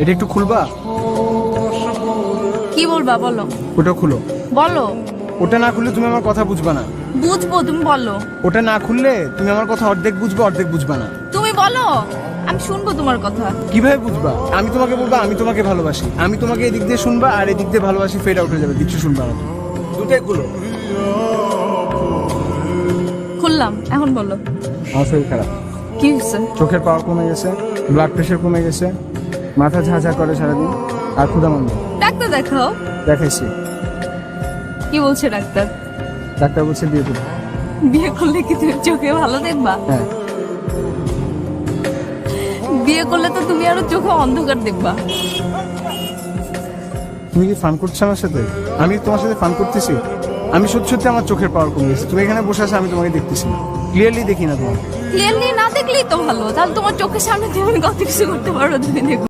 এটা একটু খুলবা? কি বলবা বলো? ওটা খুলো। বলো। ওটা না খুললে তুমি আমার কথা বুঝবা না। বুঝবো, তুমি বলো। ওটা না খুললে তুমি আমার কথা অর্ধেক বুঝবে, অর্ধেক বুঝবা না। তুমি বলো, আমি শুনবো তোমার কথা। কিভাবে বুঝবা? আমি তোমাকে বলবো আমি তোমাকে ভালোবাসি, আমি তোমাকে এদিক দিয়ে শুনবা, আর এদিক দিয়ে ভালোবাসি ফেড আউট হয়ে যাবে, কিছু শুনবা না। দুটাই খুলো। খুললাম, এখন বলো। আমার শরীর খারাপ। কি হয়েছে? চোখের পাওয়ার কমে গেছে, ব্লাড প্রেশার কমে গেছে, মাথা ঝাঁঝা করে সারাদিন, আর ক্ষুধামন্দ। ডাক্তার দেখাও। দেখাইছি। কি বলছে ডাক্তার? ডাক্তার বলছে বিয়ে করতে। বিয়ে করলে কি তুমি চোখে ভালো দেখবা? হ্যাঁ। বিয়ে করলে তো তুমি আরো চোখে অন্ধকার দেখবা। তুমি কি ফান করছো আমার সাথে? আমি তোমার সাথে ফান করতেছি? আমি সত্যি সত্যি আমার চোখের পাওয়ার কমে গেছে। তুমি এখানে বসে আছো, আমি তোমাকে দেখতেছি না, ক্লিয়ারলি দেখি না তোমাকে। ক্লিয়ারলি না দেখলেই তো ভালো, তাহলে তোমার চোখের সামনে তুমি কত কিছু করতে পারো, তুমি দেখো।